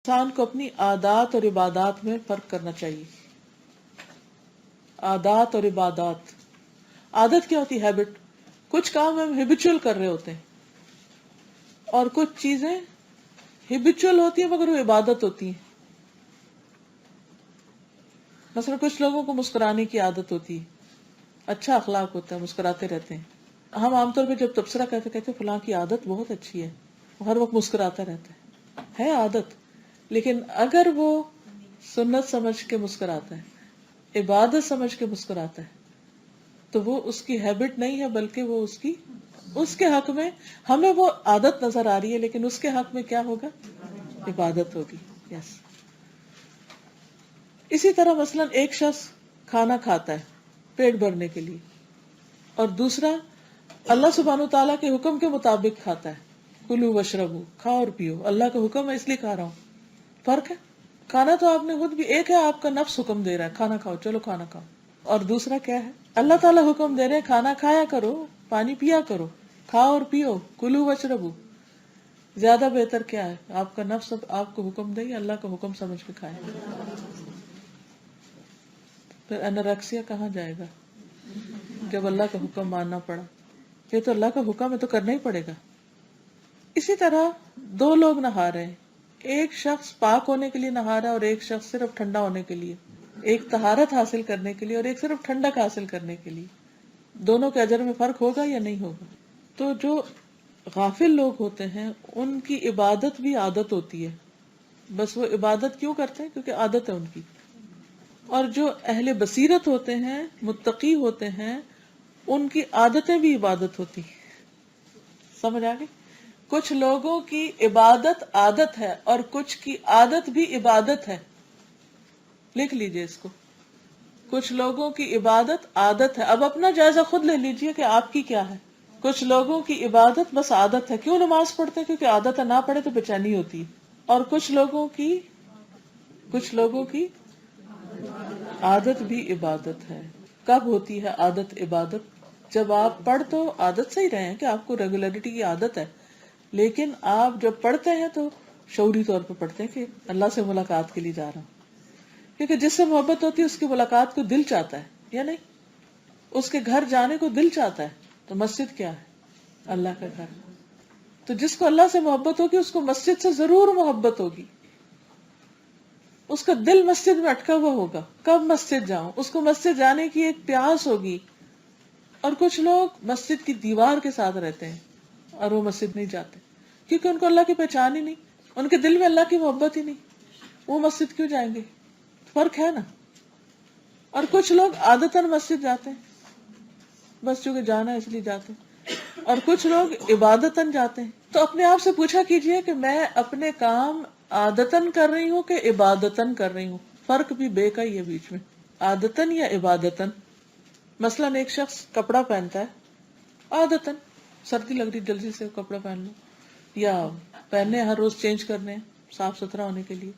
انسان کو اپنی عادات اور عبادات میں فرق کرنا چاہیے. عادات اور عبادات. عادت کیا ہوتی ہے؟ ہیبٹ. کچھ کام ہم ہیبیچول کر رہے ہوتے ہیں اور کچھ چیزیں ہیبیچول ہوتی ہیں مگر وہ عبادت ہوتی ہیں. مثلا کچھ لوگوں کو مسکرانے کی عادت ہوتی ہے، اچھا اخلاق ہوتا ہے، مسکراتے رہتے ہیں. ہم عام طور پہ جب تبصرہ کہتے فلاں کی عادت بہت اچھی ہے، وہ ہر وقت مسکراتا رہتا ہے عادت. لیکن اگر وہ سنت سمجھ کے مسکراتا ہے، عبادت سمجھ کے مسکراتا ہے، تو وہ اس کی ہیبٹ نہیں ہے بلکہ وہ اس کے حق میں ہمیں وہ عادت نظر آ رہی ہے، لیکن اس کے حق میں کیا ہوگا؟ عبادت ہوگی. یس. اسی طرح مثلا ایک شخص کھانا کھاتا ہے پیٹ بھرنے کے لیے، اور دوسرا اللہ سبحانہ و تعالیٰ کے حکم کے مطابق کھاتا ہے. کلو وشربو، کھاؤ اور پیو، اللہ کا حکم ہے اس لیے کھا رہا ہوں. فرق ہے. کھانا تو آپ نے خود بھی، ایک ہے آپ کا نفس حکم دے رہا ہے کھانا کھاؤ، چلو کھانا کھاؤ، اور دوسرا کیا ہے؟ اللہ تعالیٰ حکم دے رہے ہیں کھانا کھایا کرو، پانی پیا کرو، کھاؤ اور پیو، کلو وشربو. زیادہ بہتر کیا ہے؟ آپ کا نفس آپ کو حکم دے یا اللہ کا حکم سمجھ کے کھائے. پھر انورکسیا کہاں جائے گا جب اللہ کا حکم ماننا پڑا؟ یہ تو اللہ کا حکم ہے تو کرنا ہی پڑے گا. اسی طرح دو لوگ نہا رہے ہیں، ایک شخص پاک ہونے کے لیے نہا رہا ہے اور ایک شخص صرف ٹھنڈا ہونے کے لیے، ایک طہارت حاصل کرنے کے لیے اور ایک صرف ٹھنڈک حاصل کرنے کے لیے. دونوں کے اجر میں فرق ہوگا یا نہیں ہوگا؟ تو جو غافل لوگ ہوتے ہیں ان کی عبادت بھی عادت ہوتی ہے، بس وہ عبادت کیوں کرتے ہیں؟ کیونکہ عادت ہے ان کی. اور جو اہل بصیرت ہوتے ہیں، متقی ہوتے ہیں، ان کی عادتیں بھی عبادت ہوتی ہیں. سمجھ آگے؟ کچھ لوگوں کی عبادت عادت ہے اور کچھ کی عادت بھی عبادت ہے. لکھ لیجئے اس کو. کچھ لوگوں کی عبادت عادت ہے. اب اپنا جائزہ خود لے لیجئے کہ آپ کی کیا ہے. کچھ لوگوں کی عبادت بس عادت ہے. کیوں نماز پڑھتے ہیں؟ کیونکہ عادت ہے، نہ پڑھے تو بے چینی ہوتی ہے. اور کچھ لوگوں کی عادت بھی عبادت ہے. کب ہوتی ہے عادت عبادت؟ جب آپ پڑھ تو عادت سے ہی رہے ہیں کہ آپ کو ریگولرٹی کی عادت ہے، لیکن آپ جب پڑھتے ہیں تو شعوری طور پہ پڑھتے ہیں کہ اللہ سے ملاقات کے لیے جا رہا ہوں. کیونکہ جس سے محبت ہوتی ہے اس کی ملاقات کو دل چاہتا ہے یا نہیں؟ اس کے گھر جانے کو دل چاہتا ہے. تو مسجد کیا ہے؟ اللہ کا گھر. تو جس کو اللہ سے محبت ہوگی اس کو مسجد سے ضرور محبت ہوگی. اس کا دل مسجد میں اٹکا ہوا ہوگا، کب مسجد جاؤں، اس کو مسجد جانے کی ایک پیاس ہوگی. اور کچھ لوگ مسجد کی دیوار کے ساتھ رہتے ہیں اور وہ مسجد نہیں جاتے کیونکہ ان کو اللہ کی پہچان ہی نہیں، ان کے دل میں اللہ کی محبت ہی نہیں. وہ مسجد کیوں جائیں گے؟ فرق ہے نا. اور کچھ لوگ عادتاً مسجد جاتے ہیں، بس چونکہ جانا ہے اس لیے جاتے ہیں. اور کچھ لوگ عبادتاً جاتے ہیں. تو اپنے آپ سے پوچھا کیجئے کہ میں اپنے کام عادتاً کر رہی ہوں کہ عبادتاً کر رہی ہوں. فرق بھی بے کا ہی ہے بیچ میں، عادتاً یا عبادتاً. مثلاً ایک شخص کپڑا پہنتا ہے عادتاً، سردی لگ رہی جلدی سے کپڑا پہن لو، یا پہننے ہر روز چینج کرنے صاف ستھرا ہونے کے لیے.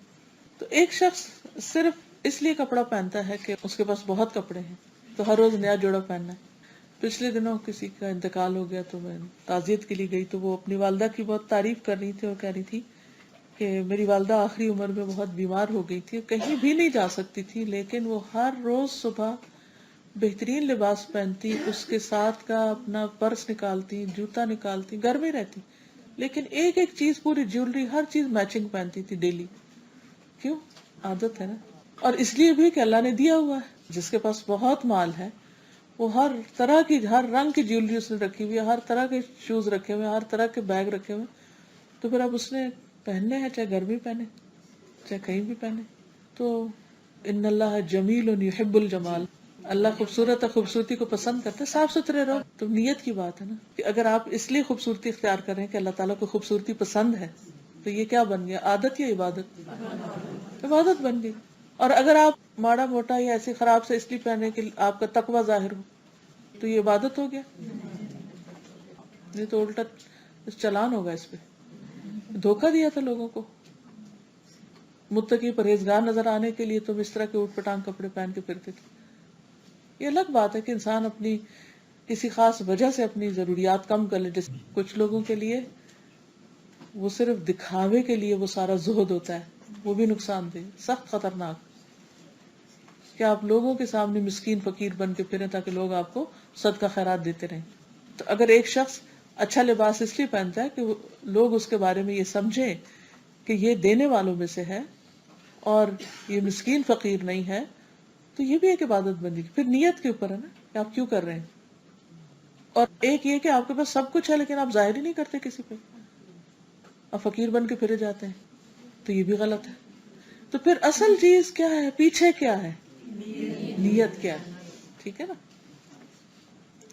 تو ایک شخص صرف اس لیے کپڑا پہنتا ہے کہ اس کے پاس بہت کپڑے ہیں تو ہر روز نیا جوڑا پہننا ہے. پچھلے دنوں کسی کا انتقال ہو گیا تو میں تعزیت کے لیے گئی تو وہ اپنی والدہ کی بہت تعریف کر رہی تھی اور کہہ رہی تھی کہ میری والدہ آخری عمر میں بہت بیمار ہو گئی تھی، کہیں بھی نہیں جا سکتی تھی، لیکن وہ ہر روز صبح بہترین لباس پہنتی، اس کے ساتھ کا اپنا پرس نکالتی، جوتا نکالتی، گھر میں رہتی، لیکن ایک ایک چیز، پوری جیولری، ہر چیز میچنگ پہنتی تھی ڈیلی. کیوں؟ عادت ہے نا. اور اس لیے بھی کہ اللہ نے دیا ہوا ہے. جس کے پاس بہت مال ہے وہ ہر طرح کی، ہر رنگ کی جیولری اس نے رکھی ہوئی ہے، ہر طرح کے شوز رکھے ہوئے، ہر طرح کے بیگ رکھے ہوئے. تو پھر اب اس نے پہننے ہیں، چاہے گھر بھی پہنے چاہے کہیں بھی پہنے. تو ان اللہ جمیل یحب الجمال، اللہ خوبصورت ہے، خوبصورتی کو پسند کرتے. صاف ستھرے رہو. تو نیت کی بات ہے نا کہ اگر آپ اس لیے خوبصورتی اختیار کر رہے ہیں کہ اللہ تعالیٰ کو خوبصورتی پسند ہے، تو یہ کیا بن گیا؟ عادت یا عبادت؟ عبادت بن گئی. اور اگر آپ ماڑا موٹا یا ایسی خراب سے اس لیے پہنے کہ آپ کا تقوی ظاہر ہو، تو یہ عبادت ہو گیا. یہ تو الٹا چلان ہوگا. اس پہ دھوکہ دیا تھا لوگوں کو. متقی پرہیزگار نظر آنے کے لیے تم اس طرح کے اوٹ پٹانگ کپڑے پہن کے پھرتے تھے. یہ الگ بات ہے کہ انسان اپنی کسی خاص وجہ سے اپنی ضروریات کم کر لے. جس کچھ لوگوں کے لیے وہ صرف دکھاوے کے لیے وہ سارا زہد ہوتا ہے وہ بھی نقصان دہ، سخت خطرناک، کہ آپ لوگوں کے سامنے مسکین فقیر بن کے پھریں تاکہ لوگ آپ کو صدقہ خیرات دیتے رہیں. تو اگر ایک شخص اچھا لباس اس لیے پہنتا ہے کہ لوگ اس کے بارے میں یہ سمجھیں کہ یہ دینے والوں میں سے ہے اور یہ مسکین فقیر نہیں ہے، تو یہ بھی ایک عبادت بندی. پھر نیت کے اوپر ہے نا کہ آپ کیوں کر رہے ہیں. اور ایک یہ کہ آپ کے پاس سب کچھ ہے لیکن آپ ظاہر ہی نہیں کرتے کسی پہ، آپ فقیر بن کے پھرے جاتے ہیں، تو یہ بھی غلط ہے. تو پھر اصل چیز کیا ہے، پیچھے کیا ہے، نیت کیا ہے. ٹھیک ہے نا.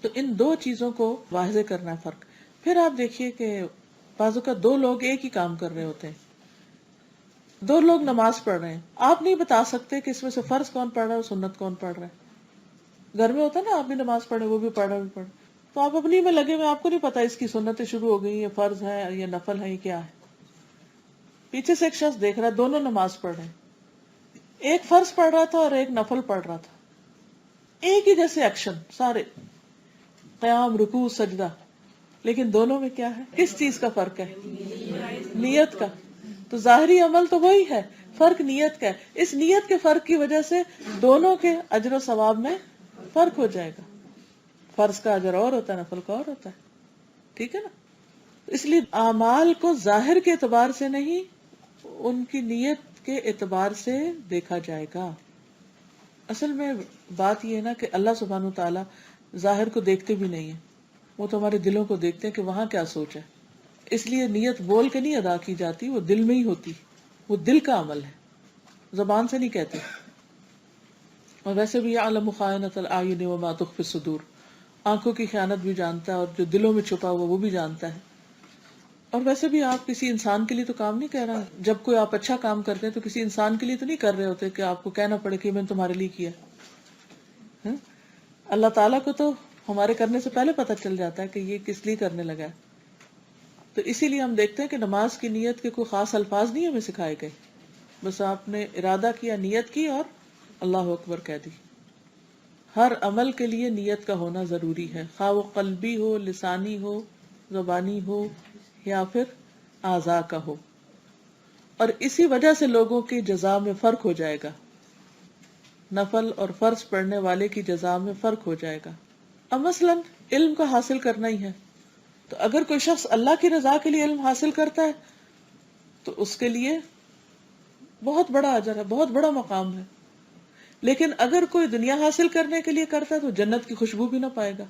تو ان دو چیزوں کو واضح کرنا ہے فرق. پھر آپ دیکھیے کہ بعض اوقات دو لوگ ایک ہی کام کر رہے ہوتے ہیں، دو لوگ نماز پڑھ رہے ہیں، آپ نہیں بتا سکتے کہ اس میں سے فرض کون پڑھ رہا ہے اور سنت کون پڑھ رہا ہے. گھر میں ہوتا ہے نا، آپ بھی نماز پڑھے، وہ بھی پڑھ رہا، وہ بھی پڑھ رہا. تو آپ اپنی میں لگے ہوئے، آپ کو نہیں پتا اس کی سنتیں شروع ہو گئی، یہ فرض ہے یا نفل ہے، یہ کیا ہے. پیچھے سے ایک شخص دیکھ رہا ہے، دونوں نماز پڑھ رہے ہیں، ایک فرض پڑھ رہا تھا اور ایک نفل پڑھ رہا تھا. ایک ہی جیسے ایکشن سارے، قیام، رکوع، سجدہ، لیکن دونوں میں کیا ہے، کس چیز کا فرق ہے، نیت کا. تو ظاہری عمل تو وہی ہے، فرق نیت کا ہے. اس نیت کے فرق کی وجہ سے دونوں کے اجر و ثواب میں فرق ہو جائے گا. فرض کا اجر اور ہوتا ہے، نفل کا اور ہوتا ہے. ٹھیک ہے نا. اس لیے اعمال کو ظاہر کے اعتبار سے نہیں، ان کی نیت کے اعتبار سے دیکھا جائے گا. اصل میں بات یہ ہے نا کہ اللہ سبحانہ تعالیٰ ظاہر کو دیکھتے بھی نہیں ہے، وہ تو ہمارے دلوں کو دیکھتے ہیں کہ وہاں کیا سوچ ہے. اس لیے نیت بول کے نہیں ادا کی جاتی، وہ دل میں ہی ہوتی، وہ دل کا عمل ہے، زبان سے نہیں کہتے. اور ویسے بھی یعلم خائنۃ الاعین وما تخفی الصدور، آنکھوں کی خیانت بھی جانتا ہے اور جو دلوں میں چھپا ہوا وہ بھی جانتا ہے. اور ویسے بھی آپ کسی انسان کے لیے تو کام نہیں کر رہے. جب کوئی آپ اچھا کام کرتے ہیں تو کسی انسان کے لیے تو نہیں کر رہے ہوتے کہ آپ کو کہنا پڑے کہ میں نے تمہارے لیے کیا. ہاں؟ اللہ تعالیٰ کو تو ہمارے کرنے سے پہلے پتہ چل جاتا ہے کہ یہ کس لیے کرنے لگا ہے. تو اسی لیے ہم دیکھتے ہیں کہ نماز کی نیت کے کوئی خاص الفاظ نہیں ہمیں سکھائے گئے، بس آپ نے ارادہ کیا، نیت کی اور اللہ اکبر کہہ دی. ہر عمل کے لیے نیت کا ہونا ضروری ہے، خواہ وہ قلبی ہو، لسانی ہو، زبانی ہو یا پھر اعضاء کا ہو. اور اسی وجہ سے لوگوں کی جزا میں فرق ہو جائے گا، نفل اور فرض پڑھنے والے کی جزا میں فرق ہو جائے گا. اب مثلاً علم کا حاصل کرنا ہی ہے، تو اگر کوئی شخص اللہ کی رضا کے لیے علم حاصل کرتا ہے تو اس کے لیے بہت بڑا اجر ہے، بہت بڑا مقام ہے. لیکن اگر کوئی دنیا حاصل کرنے کے لیے کرتا ہے تو جنت کی خوشبو بھی نہ پائے گا.